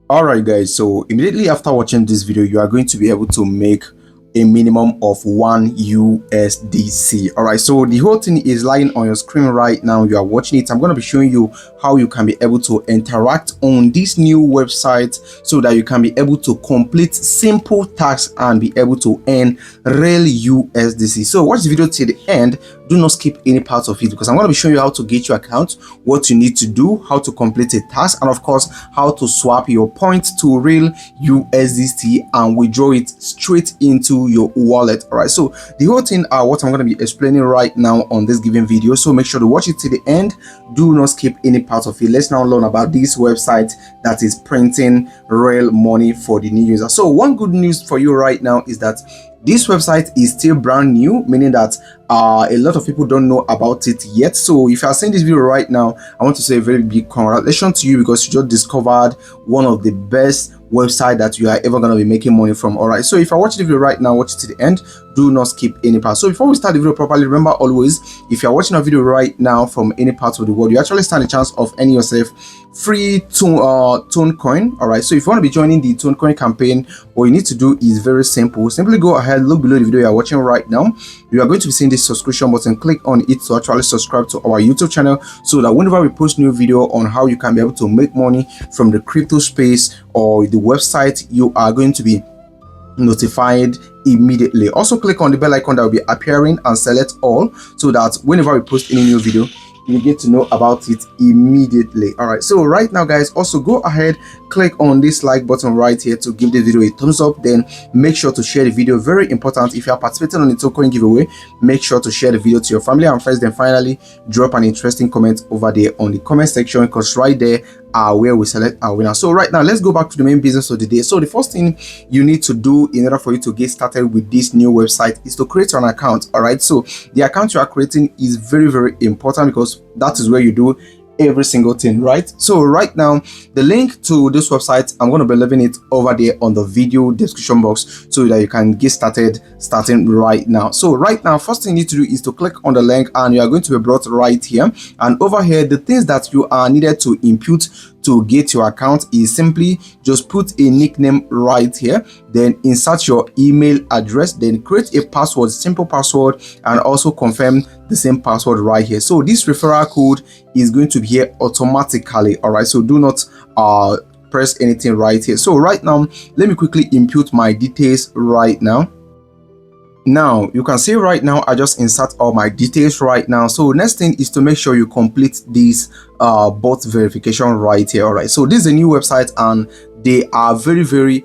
Alright guys, so immediately after watching this video, you are going to be able to make a minimum of 1 USDC. Alright, so the whole thing is lying on your screen right now. You are watching it. I'm going to be showing you how you can be able to interact on this new website so that you can be able to complete simple tasks and be able to earn real USDC. So watch the video till the end. Do not skip any part of it because I'm going to be showing you how to get your account, what you need to do, how to complete a task, and of course how to swap your points to real USDC and withdraw it straight into your wallet. All right, so the whole thing are what I'm going to be explaining right now on this given video, so make sure to watch it to the end. Do not skip any part of it. Let's now learn about this website that is printing real money for the new user. So one good news for you right now is that this website is still brand new, meaning that a lot of people don't know about it yet. So if you are seeing this video right now, I want to say a very big congratulations to you because you just discovered one of the best website that you are ever going to be making money from. All right, so if I watch the video right now, watch it to the end. Do not skip any part. So before we start the video properly, remember always, if you're watching a video right now from any part of the world, you actually stand a chance of earning yourself free Tone coin. All right, so if you want to be joining the Tone coin campaign, what you need to do is very simple. Simply go ahead, look below the video you're watching right now. You are going to be seeing this subscription button. Click on it to actually subscribe to our YouTube channel so that whenever we post new video on how you can be able to make money from the crypto space or the website, you are going to be notified immediately. Also click on the bell icon that will be appearing and select all so that whenever we post any new video, you get to know about it immediately. All right, so right now guys, also go ahead, click on this like button right here to give the video a thumbs up. Then make sure to share the video. Very important, if you are participating on the token giveaway, make sure to share the video to your family and friends. Then finally drop an interesting comment over there on the comment section, because right there are where we select our winner. So right now let's go back to the main business of the day. So the first thing you need to do in order for you to get started with this new website is to create an account. All right, so the account you are creating is very important because that is where you do every single thing, right? So right now the link to this website, I'm going to be leaving it over there on the video description box so that you can get starting right now. So right now, first thing you need to do is to click on the link and you are going to be brought right here, and over here the things that you are needed to input to get your account is simply just put a nickname right here, then insert your email address, then create a password, simple password, and also confirm the same password right here. So this referral code is going to be here automatically. All right, so do not press anything right here. So right now let me quickly input my details right now. Now you can see right now I just insert all my details right now. So next thing is to make sure you complete this bot verification right here. All right, so this is a new website and they are very very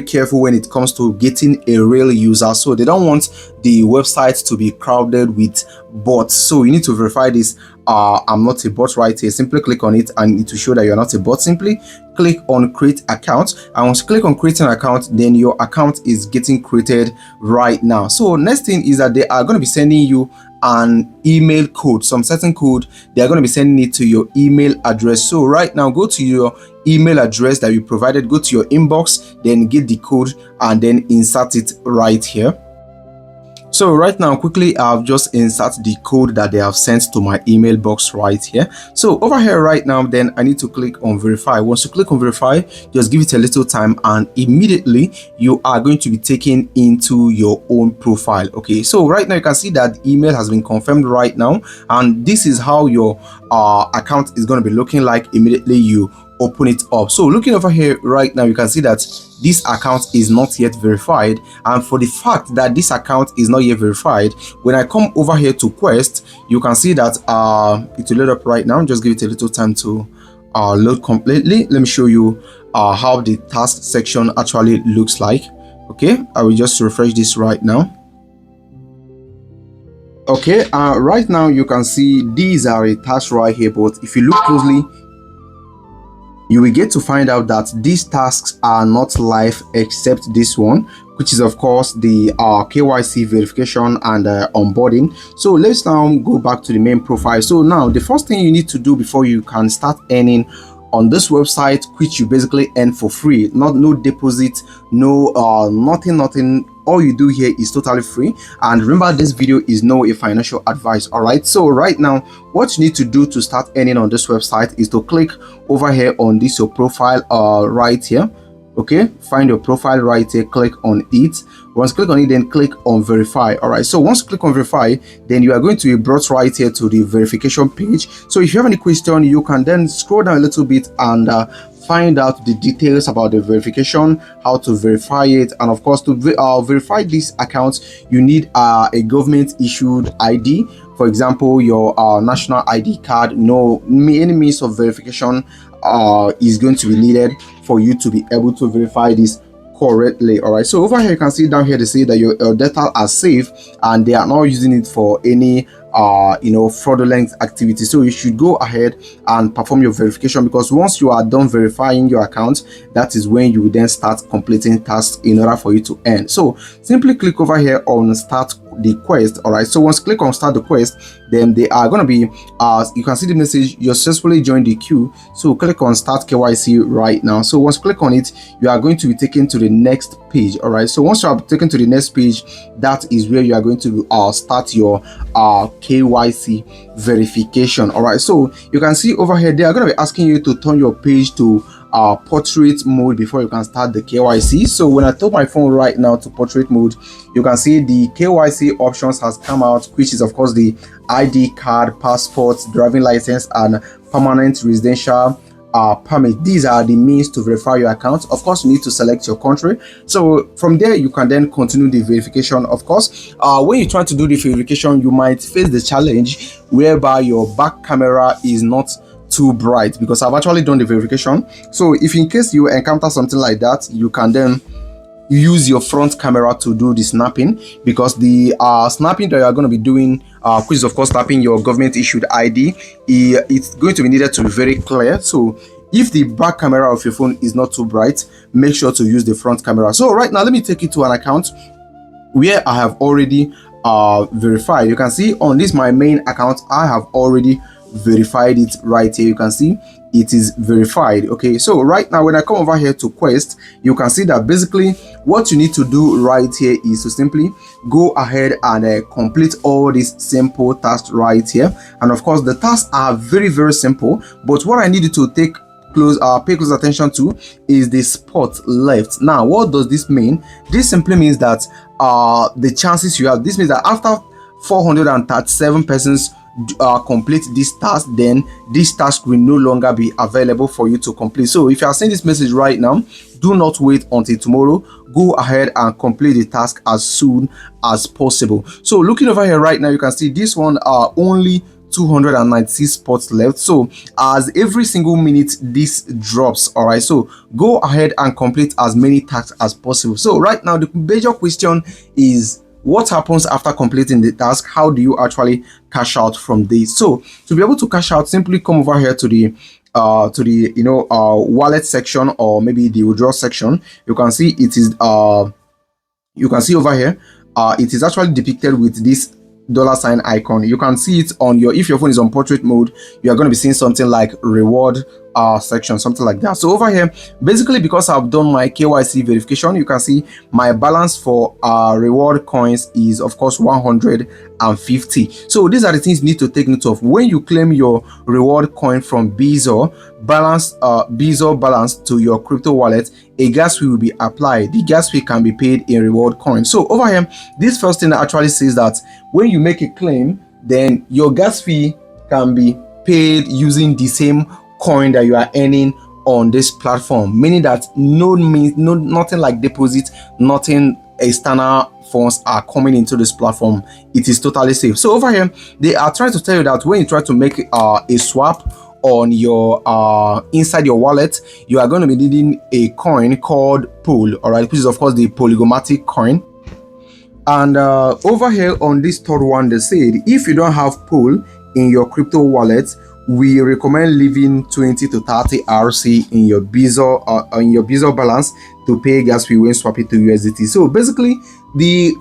careful when it comes to getting a real user. So they don't want the website to be crowded with bots, so you need to verify this. I'm not a bot right here. Simply click on it and to show that you're not a bot, simply click on create account, and once you click on creating account, then your account is getting created right now. So next thing is that they are going to be sending you an email code, some certain code. They are going to be sending it to your email address. So right now go to your email address that you provided, go to your inbox, then get the code and then insert it right here. So right now quickly I've just inserted the code that they have sent to my email box right here. So over here right now, then I need to click on verify. Once you click on verify, just give it a little time and immediately you are going to be taken into your own profile. Okay, so right now you can see that email has been confirmed right now, and this is how your account is going to be looking like immediately you open it up. So looking over here right now, you can see that this account is not yet verified, and for the fact that this account is not yet verified, when I come over here to quest, you can see that it will load up right now. Just give it a little time to load completely. Let me show you how the task section actually looks like. Okay, I will just refresh this right now. Okay, right now you can see these are a task right here, but if you look closely, you will get to find out that these tasks are not live except this one, which is of course the KYC verification and onboarding. So let's now go back to the main profile. So now the first thing you need to do before you can start earning on this website, which you basically earn for free, no deposit, no nothing all you do here is totally free. And remember, this video is no a financial advice. All right, so right now what you need to do to start earning on this website is to click over here on this your profile right here. Okay, find your profile right here, click on it. Once you click on it, then click on verify. All right, so once you click on verify, then you are going to be brought right here to the verification page. So if you have any question, you can then scroll down a little bit and find out the details about the verification, how to verify it, and of course to verify this account you need a government issued ID. For example, your national ID card. Any means of verification is going to be needed for you to be able to verify this correctly. All right, so over here you can see down here they say that your data are safe and they are not using it for any fraudulent activity. So you should go ahead and perform your verification, because once you are done verifying your account, that is when you will then start completing tasks in order for you to earn. So simply click over here on start the quest. All right, so once you click on start the quest, then they are going to be you can see the message, you successfully joined the queue. So click on start KYC right now. So once you click on it, you are going to be taken to the next page. All right, so once you are taken to the next page, that is where you are going to start your KYC verification. All right, so you can see over here they are going to be asking you to turn your page to portrait mode before you can start the KYC. So when I turn my phone right now to portrait mode, you can see the KYC options has come out, which is of course the ID card, passport, driving license, and permanent residential permit. These are the means to verify your account. Of course, you need to select your country. So from there you can then continue the verification. Of course, when you try to do the verification, you might face the challenge whereby your back camera is not too bright, because I've actually done the verification. So if in case you encounter something like that, you can then use your front camera to do the snapping, because the snapping that you are going to be doing, which is of course snapping your government issued ID, it's going to be needed to be very clear. So if the back camera of your phone is not too bright, make sure to use the front camera. So right now let me take you to an account where I have already verified. You can see on this my main account, I have already verified it right here. You can see it is verified. Okay, so right now when I come over here to quest, you can see that basically what you need to do right here is to simply go ahead and complete all these simple tasks right here. And of course the tasks are very simple, but what I need you to pay close attention to is the spot left. Now what does this mean? This simply means that the chances you have, this means that after 437 persons complete this task, then this task will no longer be available for you to complete. So if you are seeing this message right now, do not wait until tomorrow. Go ahead and complete the task as soon as possible. So looking over here right now, you can see this one are only 296 spots left. So as every single minute this drops. All right, so go ahead and complete as many tasks as possible. So right now the major question is, what happens after completing the task? How do you actually cash out from this? So to be able to cash out, simply come over here to the wallet section, or maybe the withdrawal section. You can see it is you can see over here it is actually depicted with this $ icon. You can see it on your, if your phone is on portrait mode, you are going to be seeing something like reward section, something like that. So over here, basically because I've done my KYC verification, you can see my balance for reward coins is of course 150. So these are the things you need to take note of when you claim your reward coin from BEEEZO balance to your crypto wallet. A gas fee will be applied. The gas fee can be paid in reward coins. So over here, this first thing actually says that when you make a claim, then your gas fee can be paid using the same coin that you are earning on this platform, meaning that nothing like deposit, nothing external funds are coming into this platform. It is totally safe. So over here, they are trying to tell you that when you try to make a swap on your inside your wallet, you are going to be needing a coin called pool. All right, which is of course the polygomatic coin. And over here on this third one, they said if you don't have pool in your crypto wallet, we recommend leaving 20 to 30 RC in your BEEEZO balance to pay gas fee when swapping to USDT. So basically, the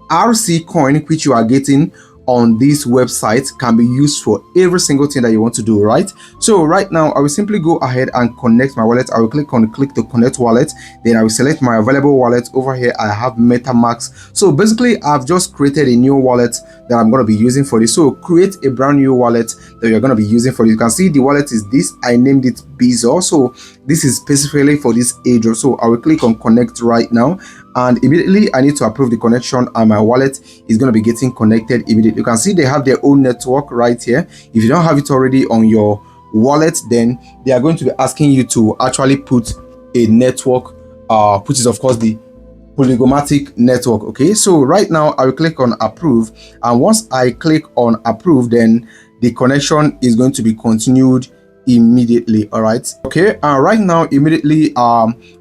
RC coin which you are getting on this website can be used for every single thing that you want to do, right? So right now I will simply go ahead and connect my wallet. I will click to connect wallet, then I will select my available wallet. Over here I have MetaMask. So basically I've just created a new wallet that I'm going to be using for this. So create a brand new wallet that you're going to be using for this. You can see the wallet is this. I named it BEEEZO. So this is specifically for this Airdrop. So I will click on connect right now, and immediately I need to approve the connection, and my wallet is going to be getting connected immediately. You can see they have their own network right here. If you don't have it already on your wallet, then they are going to be asking you to actually put a network, which is of course the polygomatic network. Okay, so right now I will click on approve, and once I click on approve, then the connection is going to be continued immediately. All right, okay, and right now immediately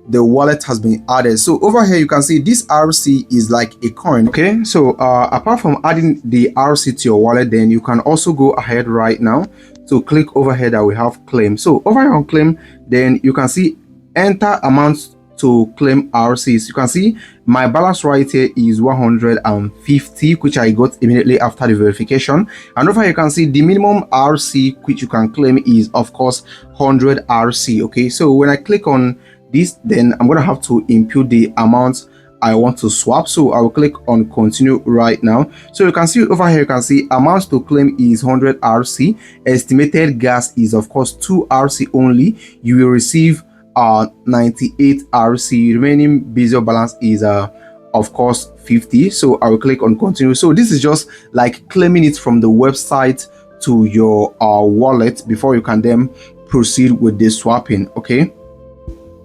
the wallet has been added. So over here you can see this RC is like a coin. Okay, so apart from adding the RC to your wallet, then you can also go ahead right now to click over here that we have claim. So over here on claim, then you can see enter amounts to claim RCs. You can see my balance right here is 150, which I got immediately after the verification. And over here you can see the minimum RC which you can claim is of course 100 RC. Okay, so when I click on this, then I'm gonna have to input the amount I want to swap. So I will click on continue right now. So you can see over here, you can see amounts to claim is 100 RC. Estimated gas is of course 2 RC only. You will receive 98 RC. Remaining BEEEZO balance is of course 50. So I will click on continue. So this is just like claiming it from the website to your wallet before you can then proceed with the swapping.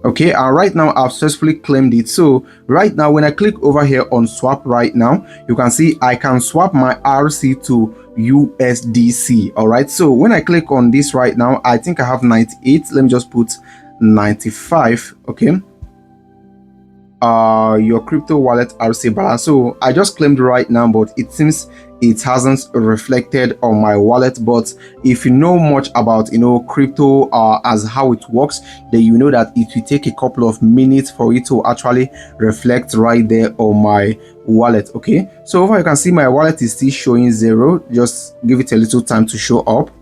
Okay, and right now I've successfully claimed it. So right now when I click over here on swap right now, you can see I can swap my RC to USDC. All right, so when I click on this right now, I think I have 98. Let me just put 95. Okay, your crypto wallet RC balance. So I just claimed right now, but it seems it hasn't reflected on my wallet. But if you know much about crypto as how it works, then you know that it will take a couple of minutes for it to actually reflect right there on my wallet. Okay, so over you can see my wallet is still showing 0. Just give it a little time to show up.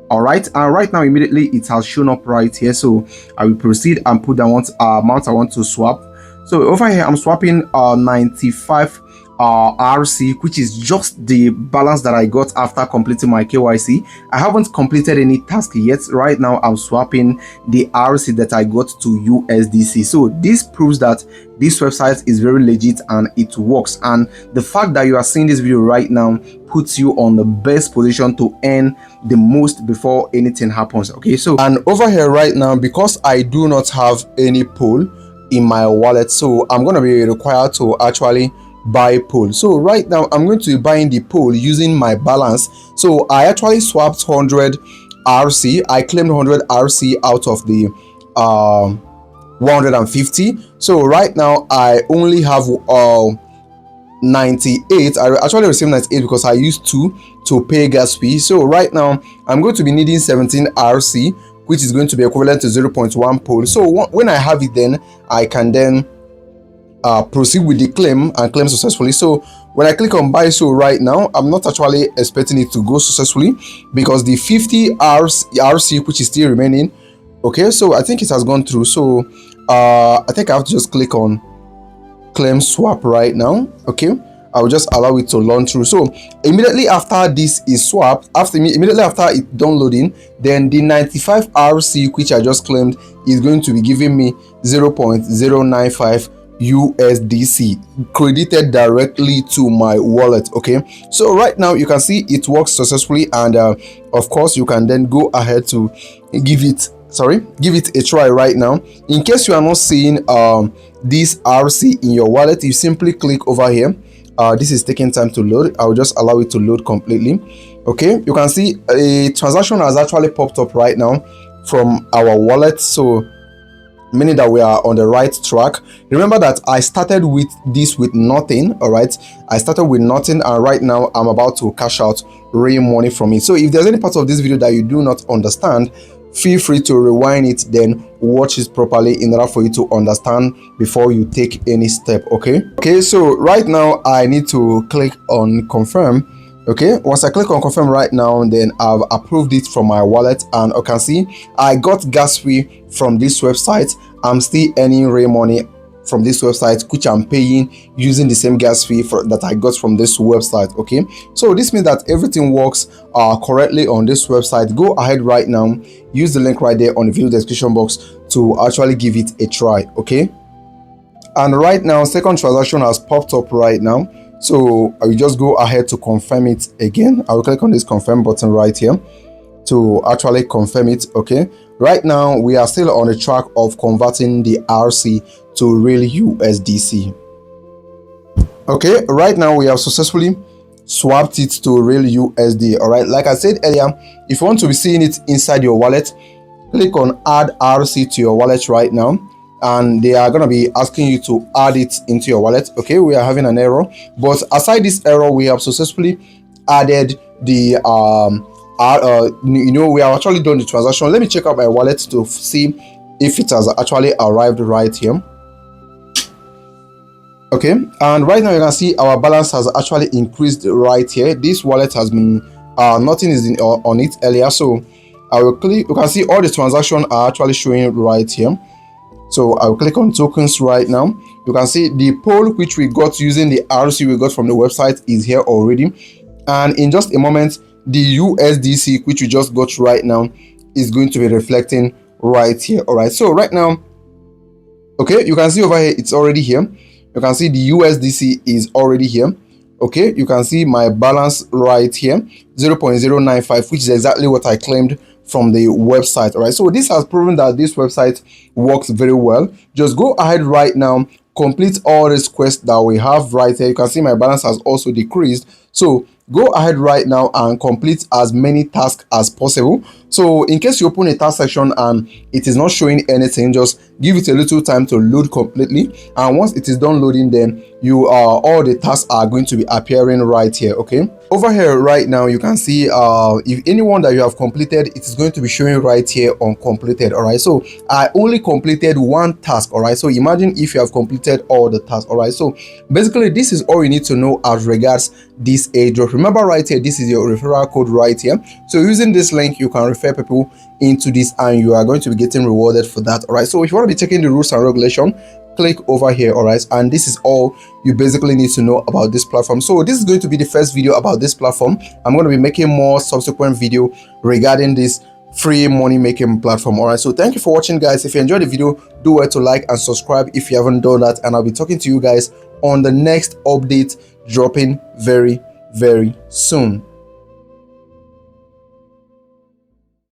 All right, and right now immediately it has shown up right here. So I will proceed and put the amount I want to swap. So over here I'm swapping 95 RC, which is just the balance that I got after completing my KYC. I haven't completed any task yet. Right now I'm swapping the RC that I got to USDC. So this proves that this website is very legit and it works, and the fact that you are seeing this video right now puts you on the best position to earn the most before anything happens. Okay, so and over here right now, because I do not have any pool in my wallet, so I'm going to be required to actually buy pool. So right now I'm going to be buying the pool using my balance. So I actually swapped 100 RC. I claimed 100 RC out of the 150. So right now I only have 98. I actually received 98 because I used 2 to pay gas fee. So right now I'm going to be needing 17 RC, which is going to be equivalent to 0.1 pool. So when I have it, then I can then proceed with the claim and claim successfully. So when I click on buy, so right now I'm not actually expecting it to go successfully because the 50 RC which is still remaining. Okay, so I think it has gone through. So I think I have to just click on claim swap right now. Okay, I will just allow it to launch through. So immediately after this is swapped, immediately after it downloading, then the 95 RC which I just claimed is going to be giving me 0.095 USDC credited directly to my wallet. Okay, so right now you can see it works successfully, and of course you can then go ahead to give it a try right now. In case you are not seeing this RC in your wallet, you simply click over here. This is taking time to load. I'll just allow it to load completely. Okay, you can see a transaction has actually popped up right now from our wallet, so meaning that we are on the right track. Remember that I started with this with nothing. All right, I started with nothing, and right now I'm about to cash out real money from it. So if there's any part of this video that you do not understand, feel free to rewind it, then watch it properly in order for you to understand before you take any step. Okay, so right now I need to click on confirm. Okay, once I click on confirm right now, then I've approved it from my wallet, and you can see I got gas fee from this website. I'm still earning real money from this website, which I'm paying using the same gas fee that I got from this website. Okay, so this means that everything works correctly on this website. Go ahead right now, use the link right there on the video description box to actually give it a try. Okay, and right now second transaction has popped up right now, so I will just go ahead to confirm it again. I will click on this confirm button right here to actually confirm it. Okay, right now we are still on the track of converting the RC to real USDC. Okay, right now we have successfully swapped it to real USD. All right, like I said earlier, if you want to be seeing it inside your wallet, click on add RC to your wallet right now, and they are going to be asking you to add it into your wallet. Okay, we are having an error, but aside this error, we have successfully added the we have actually done the transaction. Let me check out my wallet to see if it has actually arrived right here. Okay, and right now you can see our balance has actually increased right here. This wallet has been nothing is on it earlier, so I will click. You can see all the transactions are actually showing right here. So I will click on tokens right now. You can see the poll which we got using the RC we got from the website is here already, and in just a moment the USDC which we just got right now is going to be reflecting right here. All right, so right now, okay, you can see over here it's already here. You can see the USDC is already here. Okay, you can see my balance right here, 0.095, which is exactly what I claimed from the website. All right, so this has proven that this website works very well. Just go ahead right now, complete all these quests that we have right here. You can see my balance has also decreased, so go ahead right now and complete as many tasks as possible. So in case you open a task section and it is not showing anything, just give it a little time to load completely, and once it is done loading, then you all the tasks are going to be appearing right here. Okay, over here right now you can see if anyone that you have completed, it is going to be showing right here on completed. All right, so I only completed one task. All right, so imagine if you have completed all the tasks. All right, so basically this is all you need to know as regards this airdrop. Remember right here, this is your referral code right here, so using this link you can refer people into this and you are going to be getting rewarded for that. All right, so if you want to be checking the rules and regulation, click over here. All right, and this is all you basically need to know about this platform. So this is going to be the first video about this platform. I'm going to be making more subsequent video regarding this free money making platform. All right, so thank you for watching, guys. If you enjoyed the video, do well to like and subscribe if you haven't done that, and I'll be talking to you guys on the next update dropping very soon.